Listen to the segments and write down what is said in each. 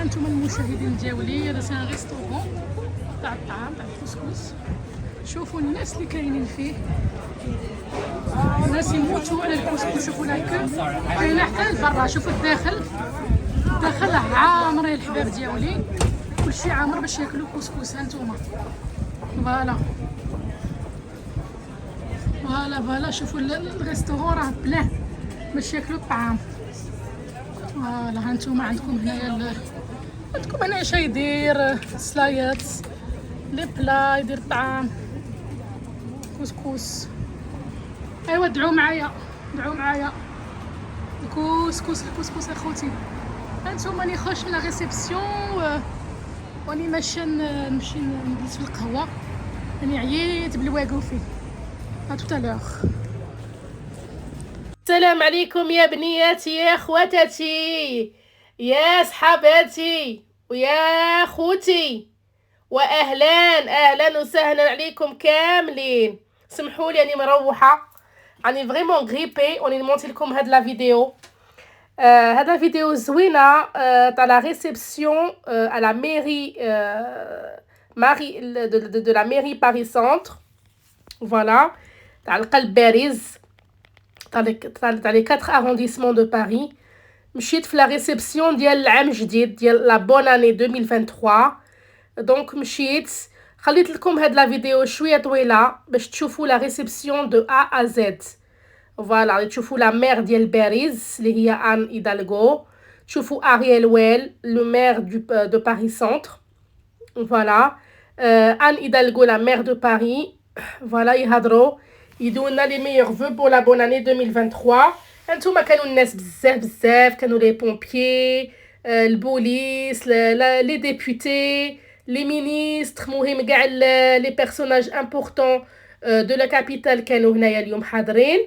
انتم المشاهدين ديالي، هذا سان ريستورون تاع الطعام تاع الكسكس. شوفوا الناس اللي كاينين فيه، الناس يموتوا على الكسكس. شوفوا لايك كاينه حتى لبرا. شوفوا الداخل عامر الحباب ديالي، كلشي عامر باش ياكلوا كسكس. هانتوما فوالا فوالا شوفوا الريستورون راه بلان باش ياكلوا الطعام. فوالا هانتوما عندكم هنايا عندكم هنا شي يدير سلايات لي بلا، يدير الطعام كسكس. ايوا دعوا معايا الكسكس اخوتي. هانتوما راني خرجت من لا ريسبسيون وراني ماشيه نمشي نجلس في القهوه، راني عييت بالواقوفي. توتالور. السلام عليكم يا بنياتي يا خواتاتي يا صحاباتي ويا خوتي، واهلا وسهلا عليكم كاملين. سمحوا لي راني مروحه، راني فريمون غريبي وراني نمونتي لكم هاد لا فيديو. هاد لا فيديو زوينه تاع لا ريسبسيون à la mairie de la mairie Paris Centre. فوالا تاع القلب باريس تاع لي 4 arrondissements de Paris. مشيت في لا ريسبسيون ديال العام الجديد ديال لا بون اني 2023. دونك مشيت خليت لكم هاد لا فيديو شويه طويله باش تشوفوا لا ريسبسيون دو ا زد. فوالا تشوفوا لا مير ديال باريس اللي هي ان ايدالغو، تشوفوا ارييل ويل لو مير دو باري سنتر. فوالا ان ايدالغو لا مير دو باري. فوالا يهضروا يدونا لي ميور فو بور لا بون اني 2023. هانتوما كانوا الناس بزاف، كانوا لي بومبيي، البوليس، لي ديبوتي، لي مينيستر، مهم كاع لي بيرسوناج امبورطون دو لا كابيتال كانوا هنايا اليوم حاضرين.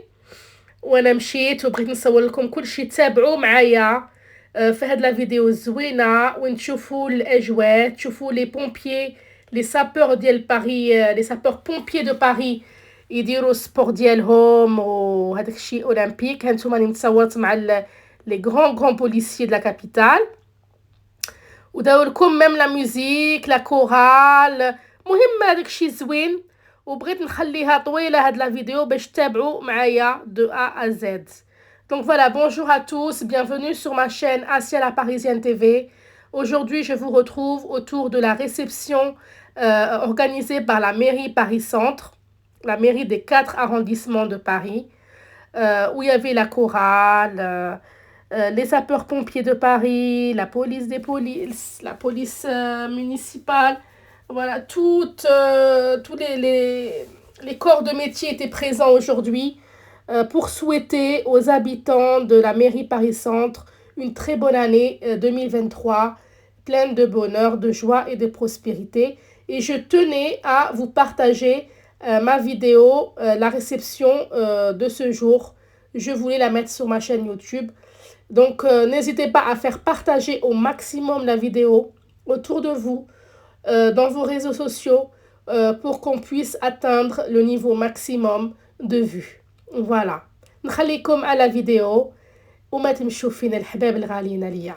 وانا مشيت وبغيت نصور لكم كلشي. تابعوا معايا في هاد لا فيديو الزوينه وين تشوفوا الاجواء، تشوفوا لي بومبيي، لي سابور ديال باري، لي سابور بومبيي دو باري يديروا سبور ديالهم وهذاك الشيء اولمبيك. هانتوما راني متصورت مع لي غران بوليسيي د لا كابيتال، وداو لكم ميم لا ميوزيك لا كورال. مهم هذاك الشيء زوين، وبغيت نخليها طويله هاد لا فيديو باش تتابعوا معايا دو ا زد. Donc voilà, bonjour à tous, bienvenue sur ma chaîne Asia la Parisienne TV. Aujourd'hui, je vous retrouve autour de la réception organisée par la mairie Paris Centre, la mairie des 4 arrondissements de Paris, où il y avait la chorale, les sapeurs-pompiers de Paris, la police des polices, la police municipale. Voilà, tous les corps de métier étaient présents aujourd'hui pour souhaiter aux habitants de la mairie Paris Centre une très bonne année 2023, pleine de bonheur, de joie et de prospérité. Et je tenais à vous partager ma vidéo, la réception de ce jour. Je voulais la mettre sur ma chaîne YouTube. Donc n'hésitez pas à faire partager au maximum la vidéo autour de vous, dans vos réseaux sociaux, pour qu'on puisse atteindre le niveau maximum de vues. Voilà. نخليكم على الفيديو وما تمشوا فينا الحباب الغاليين ليا.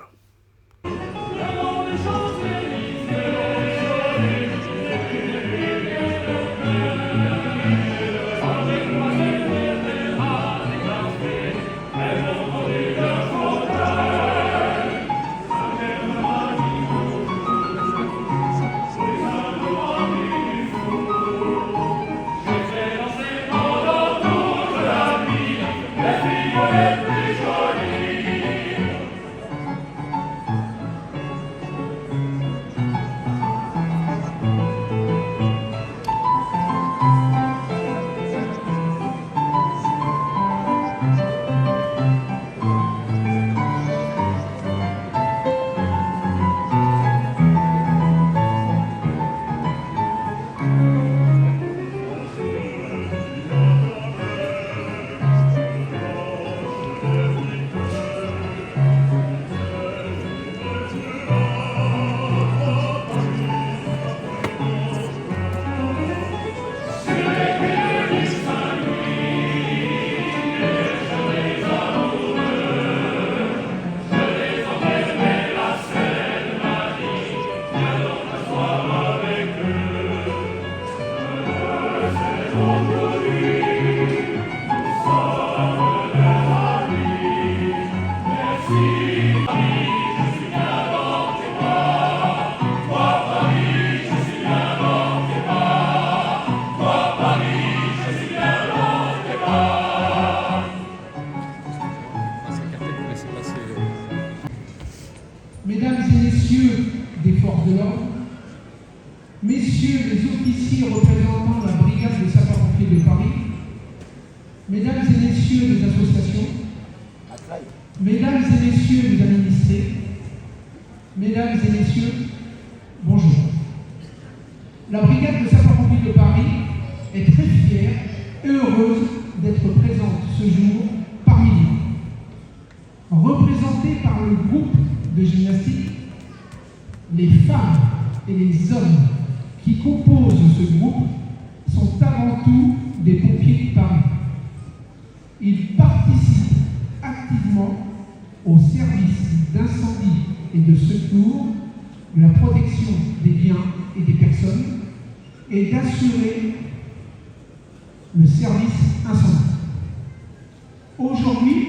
ici représentant la brigade des sapeurs-pompiers de Paris, mesdames et messieurs les associations, mesdames et messieurs les administrés, mesdames et messieurs, bonjour. La brigade des sapeurs-pompiers de Paris est très fière et heureuse d'être présente ce jour parmi nous. Représentée par le groupe de gymnastique, les femmes et les hommes qui composent ce groupe sont avant tout des pompiers de Paris. Ils participent activement au service d'incendie et de secours, de la protection des biens et des personnes et d'assurer le service incendie. Aujourd'hui,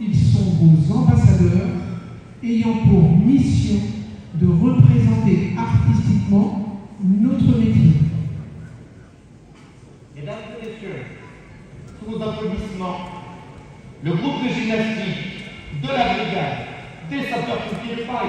ils sont vos ambassadeurs ayant pour mission de représenter artistiquement notre métier. Mesdames et messieurs, sous vos applaudissements, le groupe de gymnastique de la brigade des sapeurs-pompiers de Paris.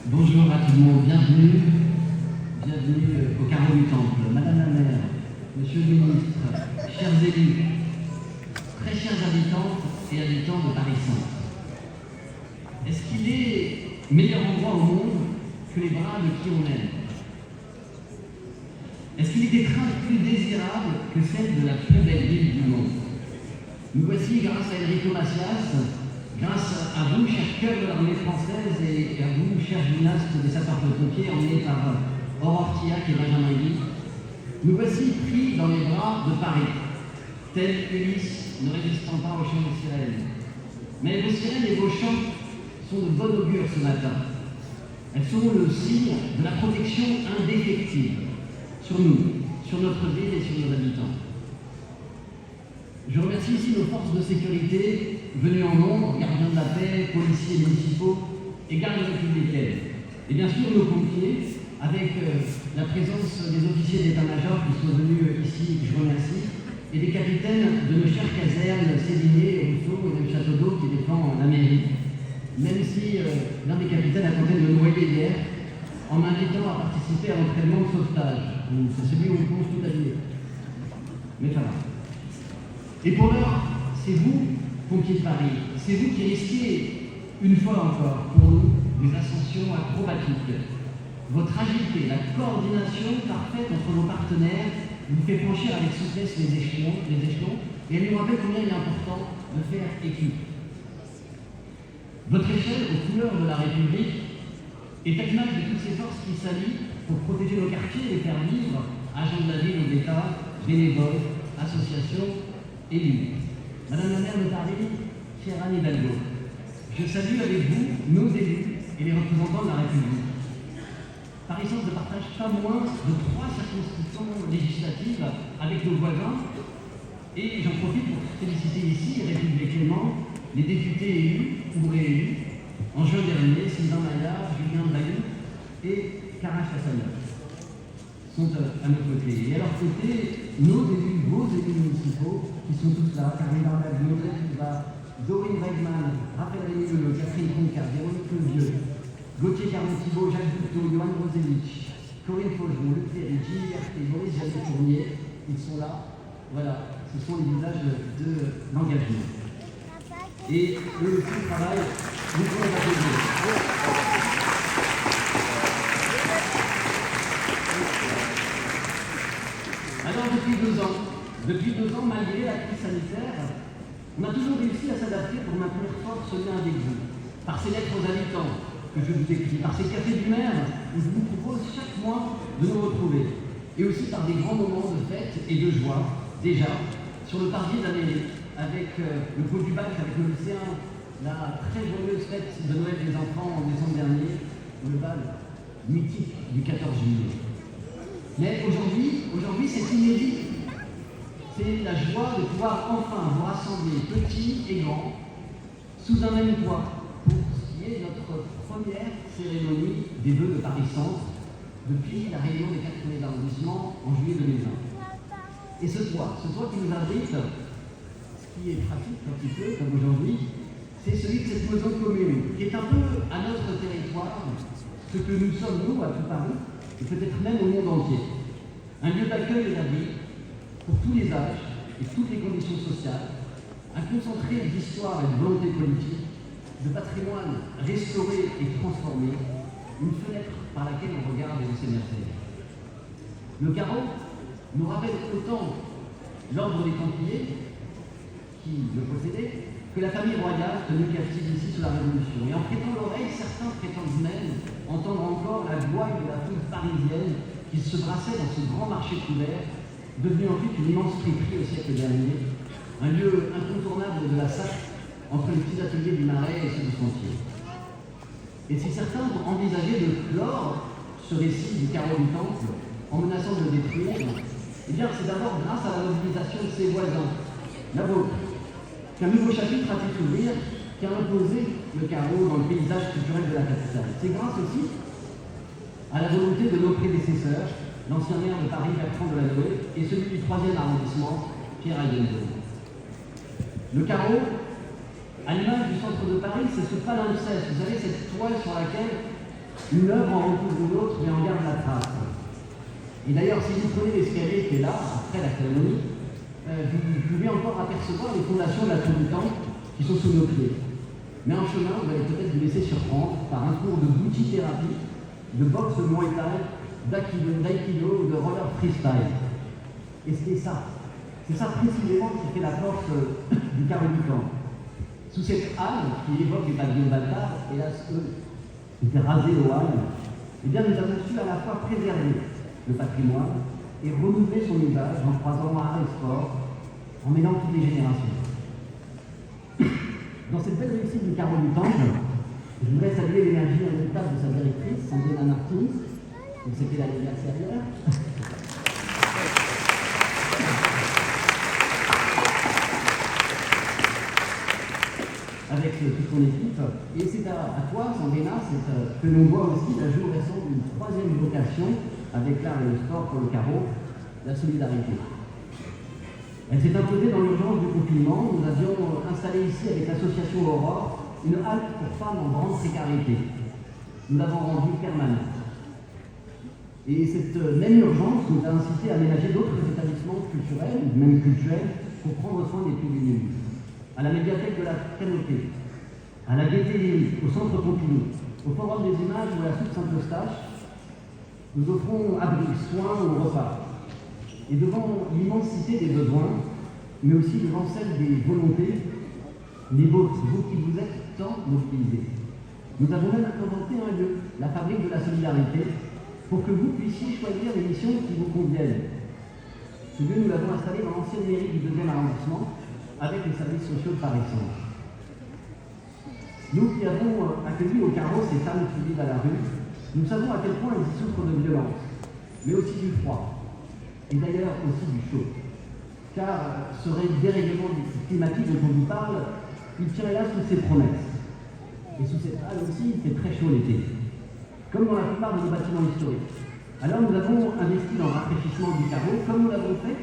Bonjour à tout le monde, bienvenue au carreau du Temple. Madame la maire, monsieur le ministre, chers élus, très habitantes et habitants de Paris Centre. Est-ce qu'il est meilleur endroit au monde que les bras de qui on aime? Est-ce qu'il est des trains plus désirables que celle de la plus belle ville du monde? Nous voici grâce à Enrico Macias, grâce à vous, chers cœurs de l'armée française, et à vous, chers gymnastes des sapeurs-pompiers, emmenés par Aurore Tillac et Benjamin Guy, nous voici pris dans les bras de Paris, tel Ulysse ne résistant pas aux chants de sirènes. Mais vos sirènes et vos chants sont de bon augure ce matin. Elles sont le signe de la protection indéfectible sur nous, sur notre ville et sur nos habitants. Je remercie ici nos forces de sécurité venues en nombre, gardiens de la paix, policiers municipaux et gardes républicaines. Et bien sûr nos pompiers, avec la présence des officiers d'état-major qui sont venus ici, que je remercie, et des capitaines de nos chères casernes, Sévigné, Rousseau et même Château d'Eau qui défend la mairie. Même si l'un des capitaines a tenté de me noyer hier en m'invitant à participer à l'entraînement de sauvetage. C'est celui où on plonge tout habillé. Mais ça va. Et pour l'heure, c'est vous, pompiers de Paris, c'est vous qui risquez, une fois encore, pour nous, des ascensions acrobatiques. Votre agilité, la coordination parfaite entre vos partenaires, vous fait franchir avec souplesse les échelons, et elle nous rappelle combien il est important de faire équipe. Votre échelle aux couleurs de la République est à l'image de toutes ces forces qui s'allient pour protéger nos quartiers et faire vivre agents de la ville ou d'État, bénévoles, associations, élus. Madame la maire de Paris, chère Anne Hidalgo, je salue avec vous nos élus et les représentants de la République. Paris Centre ne partage pas moins de 3 circonscriptions législatives avec nos voisins, et j'en profite pour féliciter ici républicalement les députés élus ou réélus en juin dernier, Sylvain Maillard, Julien Bayou et Cara Chassagnol sont à nos côtés. Et à leur côté, nos élus, vos élus municipaux, qui sont tous là, Karine Barbac, Audrey Filba, Dorine Weidman, Raphaël Rémy-Leleu, Catherine Conca, Véronique Levieux, Gauthier Carmen-Thibault, Jacques Buteau, Johan Rosevich, Corinne Faugeron, Luc Ferry, Gilles et Boris Janet-Fournier, ils sont là. Voilà, ce sont les visages de l'engagement. Et eux aussi travaillent, nous pouvons les applaudir. Alors depuis 2 ans, malgré la crise sanitaire, on a toujours réussi à s'adapter pour maintenir fort ce lien avec vous, par ces lettres aux habitants que je vous écris, par ces cafés du maire où je vous propose chaque mois de nous retrouver, et aussi par des grands moments de fête et de joie, déjà, sur le parvis de la mairie, avec le pot du bac, avec le lycéen, la très joyeuse fête de Noël des enfants en décembre dernier, le bal mythique du 14 juillet. Mais aujourd'hui c'est inédit. C'est la joie de pouvoir enfin vous rassembler, petits et grands, sous un même toit, pour ce qui est notre première cérémonie des vœux de Paris Centre, depuis la réunion des 4 premiers arrondissements en juillet 2020. Et ce toit qui nous abrite, ce qui est pratique un petit peu, comme aujourd'hui, c'est celui de cette maison commune, qui est un peu à notre territoire, ce que nous sommes, nous, à tout Paris, et peut-être même au monde entier. Un lieu d'accueil et d'abri pour tous les âges et toutes les conditions sociales, un concentré d'histoire et de volonté politique, de patrimoine restauré et transformé, une fenêtre par laquelle on regarde et on s'émerveille. Le carreau nous rappelle autant l'ordre des Templiers, qui le possédait, que la famille royale tenue captive ici sous la Révolution. Et en prêtant l'oreille, certains prétendent même entendre encore la gouaille de la foule parisienne qui se brassait dans ce grand marché couvert, devenu ensuite une immense friperie au siècle dernier, un lieu incontournable de la Sarthe entre les petits ateliers du Marais et ceux du Sentier. Et si certains ont envisagé de clore ce récit du carreau du Temple en menaçant de le détruire, eh bien c'est d'abord grâce à la mobilisation de ses voisins, la vôtre, qu'un nouveau chapitre a pu s'ouvrir, qui a imposé le carreau dans le paysage culturel de la capitale. C'est grâce aussi à la volonté de nos prédécesseurs, l'ancien maire de Paris, Bertrand Delanoë, et celui du 3e arrondissement, Pierre Aydenburg. Le carreau, à l'image du centre de Paris, c'est ce palimpseste, vous savez, cette toile sur laquelle une œuvre en recouvre une autre, mais en garde la trace. Et d'ailleurs, si vous prenez l'escalier qui est là, après la cérémonie, vous pouvez encore apercevoir les fondations de la tour du Temple qui sont sous nos pieds. Mais en chemin, vous allez peut-être vous laisser surprendre par un cours de bouti-thérapie, de boxe muay thai, d'aïkido ou de roller freestyle. Et c'est ça précisément qui fait la force du carreau du Temple. Sous cette halle qui évoque les pavillons d'altar, hélas eux étaient rasés au hall, eh bien nous avons su à la fois préserver le patrimoine et renouveler son usage en croisant art et sport, en mêlant toutes les générations. Dans cette belle réussite du carreau du Temple, je voudrais saluer l'énergie inéluctable de sa directrice, Sandrina Martins, donc c'était l'anniversaire hier. Avec toute son équipe. Et c'est à toi, Sandrina, que l'on voit aussi l'ajout récent d'une troisième vocation avec l'art et le sport pour le carreau, la solidarité. Elle s'est imposée dans l'urgence du confinement. Nous avions installé ici avec l'association Aurore une halte pour femmes en grande précarité. Nous l'avons rendue permanente. Et cette même urgence nous a incité à aménager d'autres établissements culturels, même culturels, pour prendre soin des plus démunis. À la médiathèque de la Canopée, à la Gaîté Lyrique, au Centre Pompidou, au Forum des Images ou à la Soupe Saint-Eustache, nous offrons abri, soins ou repas. Et devant l'immensité des besoins, mais aussi devant celle des volontés, les vôtres, vous qui vous êtes tant mobilisés. Nous avons même inventé un lieu, la fabrique de la solidarité, pour que vous puissiez choisir les missions qui vous conviennent. Ce lieu, nous l'avons installé dans l'ancienne mairie du 2e arrondissement, avec les services sociaux de Paris-Centre. Nous qui avons accueilli au carreau ces femmes qui vivent à la rue, nous savons à quel point elles y souffrent de violence, mais aussi du froid. Et d'ailleurs aussi du chaud. Car ce dérèglement climatique dont on vous parle, il tient là sous ses promesses. Et sous cette halle aussi, il fait très chaud l'été. Comme dans la plupart de nos bâtiments historiques. Alors nous avons investi dans le rafraîchissement du carreau, comme nous l'avons fait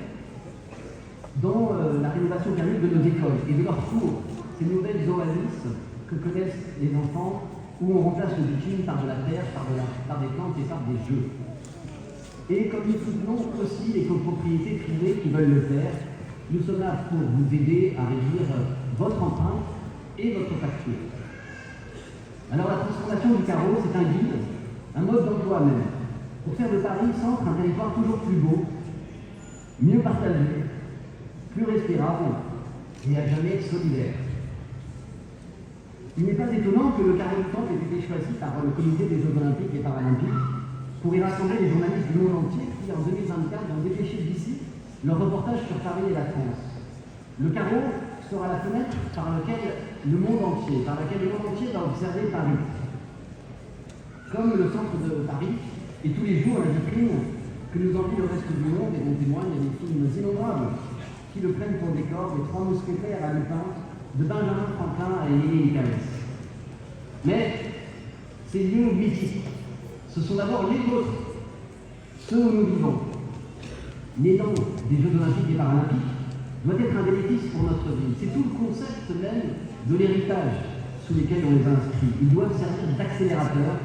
dans la rénovation thermique de nos écoles et de leurs cours, ces nouvelles oasis que connaissent les enfants, où on remplace le bitume par de la terre, par des plantes et par des jeux. Et comme nous soutenons aussi les copropriétés privées qui veulent le faire, nous sommes là pour vous aider à réduire votre empreinte et votre facture. Alors la transformation du carreau, c'est un guide, un mode d'emploi même, pour faire de Paris-Centre un territoire toujours plus beau, mieux partagé, plus respirable et à jamais solidaire. Il n'est pas étonnant que le carreau du Temple ait été choisi par le comité des Jeux Olympiques et Paralympiques pour y rassembler les journalistes du monde entier qui, en 2024, ont dépêché d'ici leur reportage sur Paris et la France. Le carreau sera la fenêtre par laquelle le monde entier va observer Paris. Comme le centre de Paris, et tous les jours la vitrine que nous envie le reste du monde et dont témoignent des films innombrables qui le prennent pour décor des 3 mousquetaires à Lupin, de Benjamin Franklin à Émilie Nicalis. Mais ces lieux mythiques, ce sont d'abord les vôtres, ceux où nous vivons. L'élan des Jeux Olympiques et Paralympiques doit être un bénéfice pour notre vie. C'est tout le concept même de l'héritage sous lesquels on les a inscrits. Ils doivent servir d'accélérateur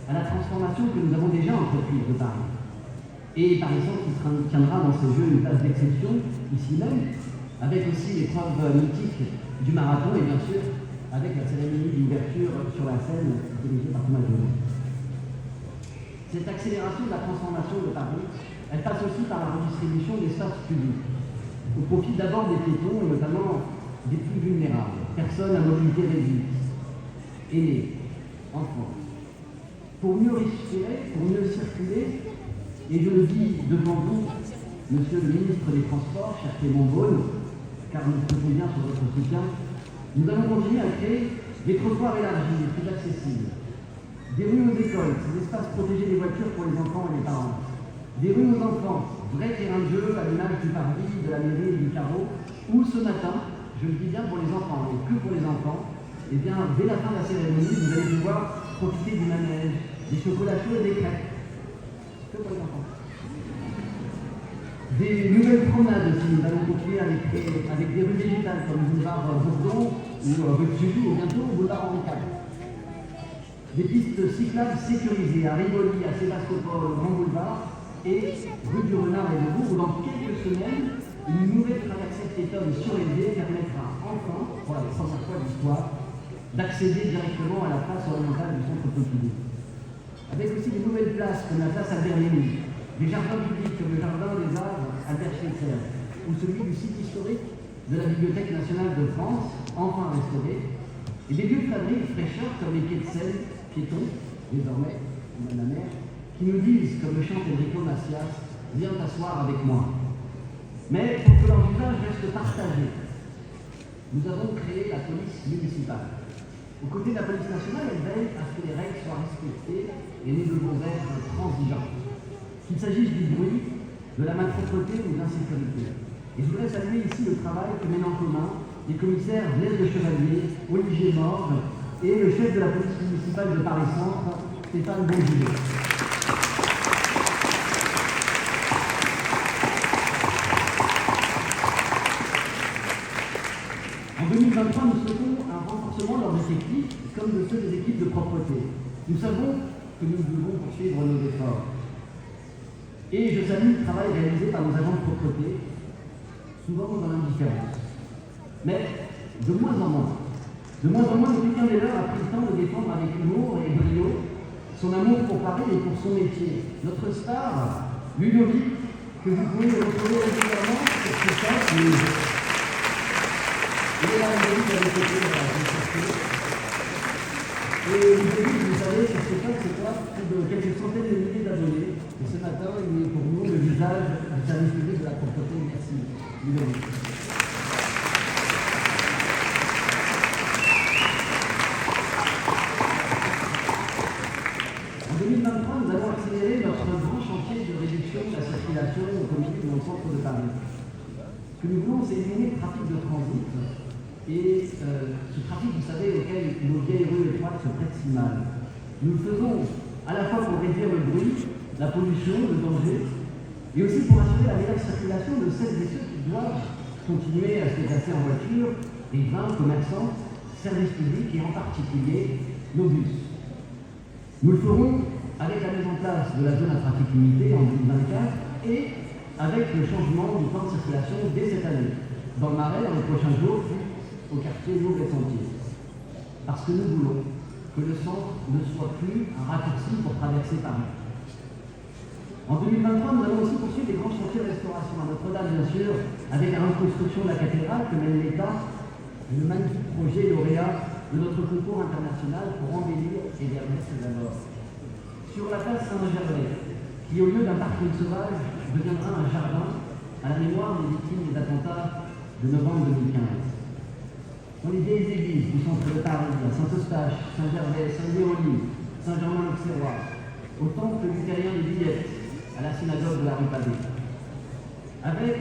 à la transformation que nous avons déjà entreprise de Paris. Et Paris-Centre qui tiendra dans ces Jeux une place d'exception, ici même, avec aussi l'épreuve mythique du marathon et bien sûr avec la cérémonie d'ouverture sur la scène dirigée par Thomas Joly. Cette accélération de la transformation de Paris, elle passe aussi par la redistribution d'espaces publics, au profit d'abord des piétons et notamment des plus vulnérables, personnes à mobilité réduite, aînés, enfants. Pour mieux respirer, pour mieux circuler, et je le dis devant vous, Monsieur le ministre des Transports, cher Clément Beaune, car nous comptons bien sur votre soutien, nous allons continuer à créer des trottoirs élargis et plus accessibles, des rues aux écoles, des espaces protégés des voitures pour les enfants et les parents, des rues aux enfants, vrais terrains de jeu à l'image du parvis, de la mairie et du carreau, où ce matin, je le dis bien pour les enfants, et que pour les enfants, et bien dès la fin de la cérémonie, vous allez pouvoir profiter du manège, des chocolats chauds et des crêpes. Que pour les enfants. Des nouvelles promenades aussi, nous allons continuer avec des rues végétales comme le boulevard Bourdon ou rue de Sully et bientôt au boulevard Henri IV. Des pistes cyclables sécurisées à Rivoli, à Sébastopol, au Grand Boulevard et rue du Renard et de Bourg où dans quelques semaines, une nouvelle traversée piétonne surélevée permettra enfin, pour la première fois de l'histoire, d'accéder directement à la face orientale du centre Pompidou. Avec aussi de nouvelles places comme la place Albert Memmi, des jardins publics comme le jardin des Arts Albert Schweitzer, ou celui du site historique de la Bibliothèque nationale de France, enfin restauré, et des lieux flânés et fraîcheurs comme les pieds de Seine, piétons, désormais, comme la mer, qui nous disent, comme le chante Enrico Macias, viens t'asseoir avec moi. Mais pour que leur usage reste partagé, nous avons créé la police municipale. Aux côtés de la police nationale, elle veille à ce que les règles soient respectées et nous devons être transigeants. Qu'il s'agisse du bruit, de la malpropreté ou de l'insécurité. Et je voudrais saluer ici le travail que mènent en commun les commissaires Blaise de Chevalier, Olivier Morge et le chef de la police municipale de Paris-Centre, Stéphane Bongilet. En 2023, nous souhaitons un renforcement de leurs effectifs, comme de ceux des équipes de propreté. Nous savons que nous devons poursuivre nos efforts. Et je salue le travail réalisé par nos agents de propreté, souvent dans l'indifférence. Mais de moins en moins, depuis qu'un des leurs a pris le temps de défendre avec humour et brio son amour pour Paris et pour son métier. Notre star, Ludovic, que vous pouvez retrouver régulièrement sur ce site, il est là, Ludovic, à côté de la société. Et Ludovic, vous savez, sur ce site, c'est quoi? Plus de quelques centaines de milliers d'abonnés. Et ce matin, il est pour nous le visage du service public de la propreté. Merci, Ludovic. En 2023, nous avons accéléré notre grand chantier de réduction de la circulation automobile dans le centre de Paris. Ce que nous voulons, c'est éliminer le trafic de transit. Et ce trafic, vous savez, auquel nos vieilles rues étroites se prêtent si mal. Nous le faisons à la fois pour réduire le bruit, la pollution, le danger, et aussi pour assurer la meilleure circulation de celles et ceux qui doivent continuer à se déplacer en voiture, riverains, commerçants, services publics et en particulier nos bus. Nous le ferons avec la mise en place de la zone à trafic limité en 2024 et avec le changement du plan de circulation dès cette année, dans le Marais dans les prochains jours, au quartier Louvre-et-Sentier. Parce que nous voulons que le centre ne soit plus un raccourci pour traverser Paris. En 2023, nous allons aussi poursuivre les grands chantiers de restauration à Notre-Dame, bien sûr, avec la reconstruction de la cathédrale que mène l'État et le magnifique projet lauréat de notre concours international pour embellir et garder ses abords. Sur la place Saint-Gervais, qui au lieu d'un parking sauvage deviendra un jardin à la mémoire des victimes des attentats de novembre 2015. Dans les vieilles églises du centre de Paris, à Saint-Eustache, Saint-Gervais, Saint-Léonie, Saint-Germain-l'Auxerrois, au temple luthérien de Villette, à la synagogue de la rue Pavée. Avec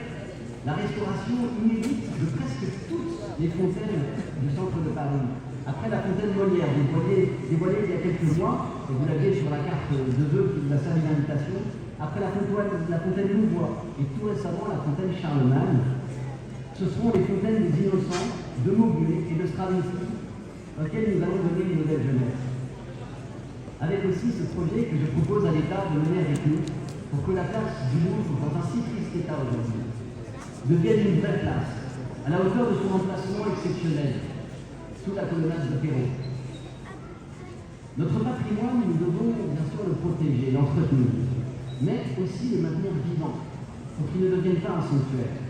la restauration inédite de presque toutes les fontaines du centre de Paris. Après la fontaine Molière, dévoilée il y a quelques mois, et vous l'aviez sur la carte de vœux qui vous a servi d'invitation, après la fontaine Louvois, et tout récemment la fontaine Charlemagne, ce seront les fontaines des Innocents, de Maubuée et de Stravinsky, auxquelles nous allons donner une nouvelle jeunesse. Avec aussi ce projet que je propose à l'État de mener avec nous, pour que la place du Louvre, dans un si triste état aujourd'hui, devienne une vraie place, à la hauteur de son emplacement exceptionnel, sous la colonnade de Perrault. Notre patrimoine, nous devons bien sûr le protéger, l'entretenir, mais aussi le maintenir vivant, pour qu'il ne devienne pas un sanctuaire.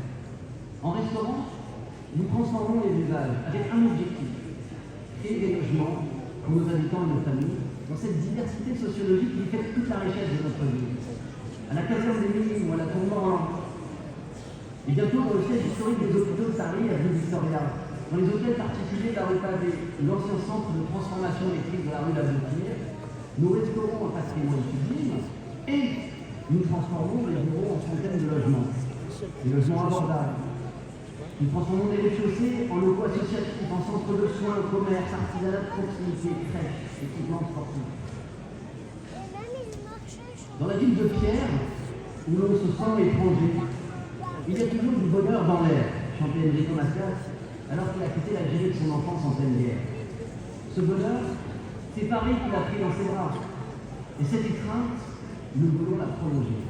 En restaurant, nous transformons les usages avec un objectif, créer des logements pour nos habitants et nos familles, dans cette diversité sociologique qui fait toute la richesse de notre ville. À la caserne des Minimes ou à la tour Morland, et bientôt dans le siège historique des hôpitaux de Paris, à rue Victoria, dans les hôtels particuliers de la rue Pavée, l'ancien centre de transformation électrique de la rue Laboutir, nous restaurons un patrimoine sublime et nous transformons les bureaux en fontaines de logements, des logements abordables. Nous transformons des rez-de-chaussée en locaux associatifs, en centres de soins, commerce, artisanat de proximité, crèches, équipements sportifs. Dans la ville de Pierre, où l'on se sent étranger, il y a toujours du bonheur dans l'air, chantait Enrico Macias, alors qu'il a quitté l'Algérie de son enfance en pleine guerre. Ce bonheur, c'est Paris qui l'a pris dans ses bras. Et cette étreinte, nous voulons la prolonger.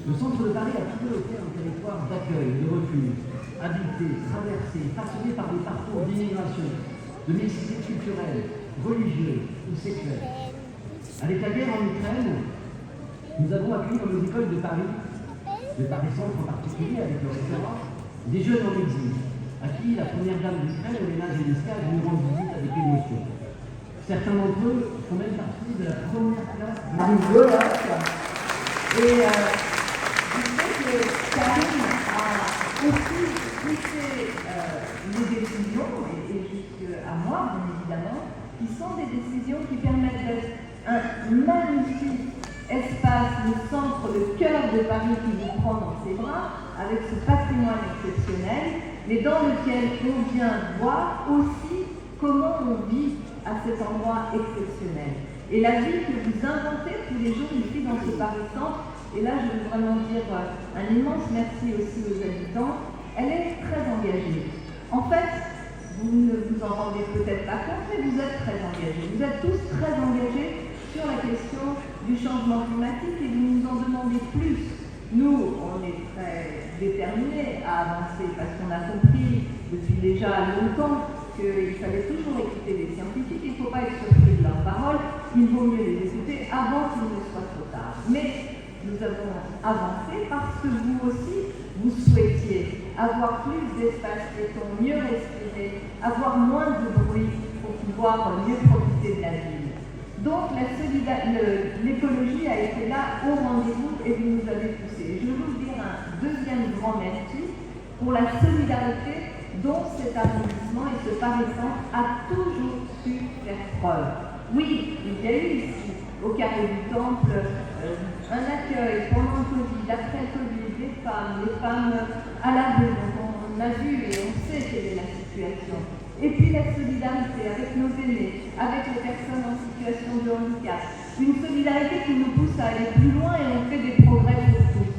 Le centre de Paris a toujours été un territoire d'accueil, de refuge, habité, traversé, façonné par des parcours d'immigration, de mixité culturelle, religieuse ou sexuelle. Avec la guerre en Ukraine, nous avons accueilli dans nos écoles de Paris Centre en particulier, avec le restaurant, des jeunes en exil, à qui la première dame d'Ukraine, Olena Zelenska, est venue rendre visite avec émotion. Certains d'entre eux font même partie de la première classe de Et je sais que Karine a aussi poussé les décisions, et jusqu'à moi, bien évidemment, qui sont des décisions qui permettent d'être un magnifique espace, le centre, le cœur de Paris qui vous prend dans ses bras, avec ce patrimoine exceptionnel, mais dans lequel on vient voir aussi comment on vit à cet endroit exceptionnel. Et la vie que vous inventez tous les jours ici dans ce Paris Centre, et là je veux vraiment dire un immense merci aussi aux habitants, elle est très engagée. En fait, vous ne vous en rendez peut-être pas compte, mais vous êtes très engagés. Vous êtes tous très engagés sur la question du changement climatique et vous nous en demandez plus. Nous, on est très déterminés à avancer parce qu'on a compris depuis déjà longtemps qu'il fallait toujours écouter les scientifiques, il ne faut pas être surpris de leurs paroles, il vaut mieux les écouter avant qu'il ne soit trop tard. Mais nous avons avancé parce que vous aussi, vous souhaitiez avoir plus d'espace piéton, mieux respirer, avoir moins de bruit pour pouvoir mieux profiter de la ville. Donc l'écologie a été là au rendez-vous et vous nous avez poussé. Je veux vous dire un deuxième grand merci pour la solidarité dont cet arrondissement et ce Paris Centre a toujours su faire preuve. Oui, il y a eu ici, au Carré du Temple, un accueil pendant le Covid, après le Covid, les femmes à la rue, on a vu et on sait quelle est la situation. Et puis la solidarité avec nos aînés, avec les personnes en situation de handicap. Une solidarité qui nous pousse à aller plus loin et on fait des progrès pour tous.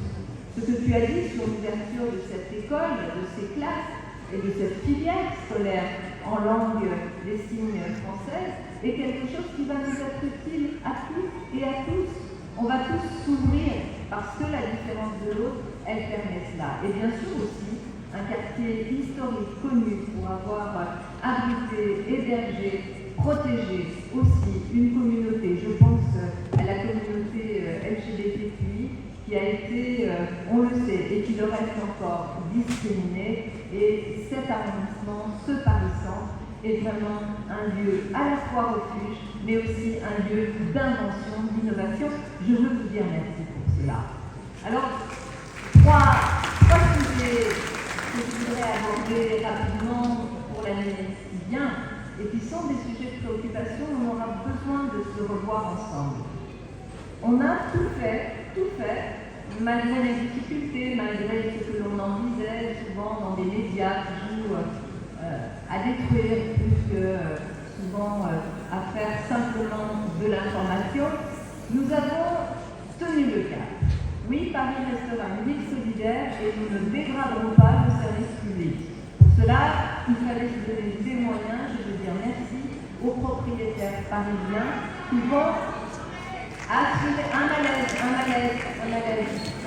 Ce que tu as dit sur l'ouverture de cette école, de ces classes et de cette filière scolaire en langue des signes française est quelque chose qui va nous être utile à toutes et à tous. On va tous s'ouvrir parce que la différence de l'autre, elle permet cela. Et bien sûr aussi, un quartier historique connu pour avoir abrité, hébergé, protégé aussi une communauté. Je pense à la communauté LGBTQI qui a été, on le sait, et qui le reste encore, discriminée. Et cet arrondissement, ce Paris Centre, est vraiment un lieu à la fois refuge, mais aussi un lieu d'invention, d'innovation. Je veux vous dire merci pour cela. Alors, trois sujets que je voudrais aborder rapidement pour l'année qui vient, et qui sont des sujets de préoccupation où on aura besoin de se revoir ensemble. On a tout fait, malgré les difficultés, malgré ce que l'on en disait souvent dans des médias qui jouent à détruire plus que souvent à faire simplement de l'information, nous avons tenu le cap. Oui, Paris restera une ville solidaire et nous ne dégraderons pas le service public. Pour cela, il fallait se donner des moyens. Je veux dire merci aux propriétaires parisiens qui vont assurer un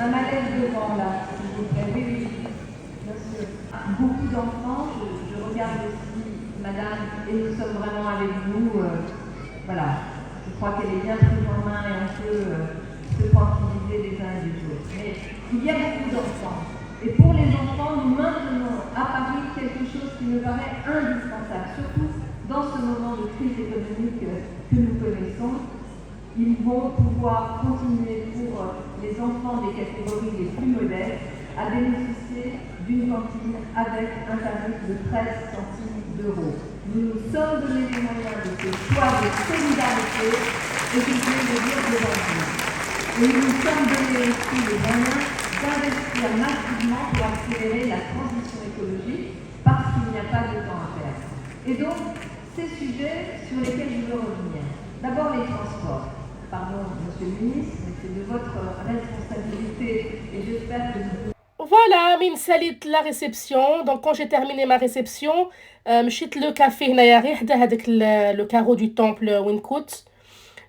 malaise devant là, s'il vous plaît. Oui, bien sûr. Beaucoup d'enfants, je regarde aussi madame et nous sommes vraiment avec vous. Voilà, je crois qu'elle est bien prise en main et on peut se tranquilliser les uns et les autres. Mais il y a beaucoup d'enfants. Et pour les enfants, nous maintenons à Paris quelque chose qui me paraît indispensable, surtout dans ce moment de crise économique que nous connaissons. Ils vont pouvoir continuer pour les enfants des catégories les plus modestes à bénéficier d'une cantine avec un tarif de 13 centimes d'euros. Nous nous sommes donné les moyens de ce choix de solidarité et je viens de dire devant vous. Et nous nous sommes donné aussi les moyens d'investir massivement pour accélérer la transition écologique parce qu'il n'y a pas de temps à perdre. Et donc, ces sujets sur lesquels je veux revenir. D'abord, les transports. Pardon, monsieur le ministre, mais c'est de votre responsabilité et j'espère que vous... Voilà, من ساليت la réception. Donc quand j'ai terminé ma réception, مشيت le café هنايا غير حدا هذاك le carreau du temple وين كنت,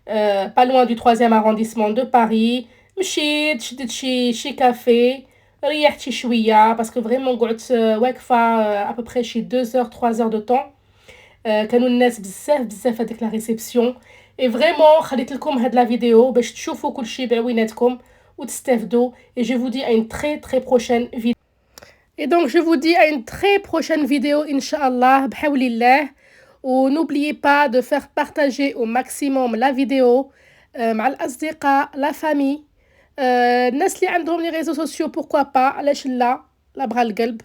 pas loin du 3e arrondissement de Paris. مشيت شديت شي كافي، ريحت شي شويه باسكو فريمون قعدت واقفه ابوبخي شي 2 heures 3 heures دو طون. كانوا الناس بزاف هذيك لا ريسبسيون، اي فريمون خليت لكم هاد لا فيديو باش تشوفوا كلشي بعويناتكم وتستافدوا. Et je vous dis à une très prochaine vidéo. Et donc je vous dis à une très prochaine vidéo Inch'Allah بحول. Ou n'oubliez pas de faire partager au maximum la vidéo مع الأصدقاء la famille. الناس اللي عندهم les réseaux sociaux pourquoi pas علاش لا بغى القلب.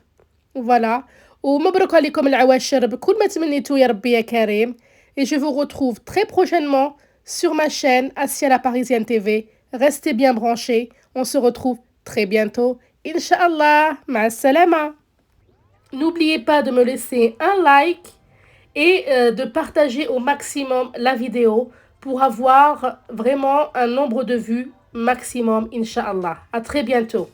Voilà. ومبروك عليكم العواشر بكل ما تمنيتو يا ربي يا كريم. Et je vous retrouve très prochainement sur ma chaîne Assia la Parisienne TV. Restez bien branchés. On se retrouve très bientôt. Inch'Allah. Ma salama. N'oubliez pas de me laisser un like et de partager au maximum la vidéo pour avoir vraiment un nombre de vues maximum, Inch'Allah. À très bientôt.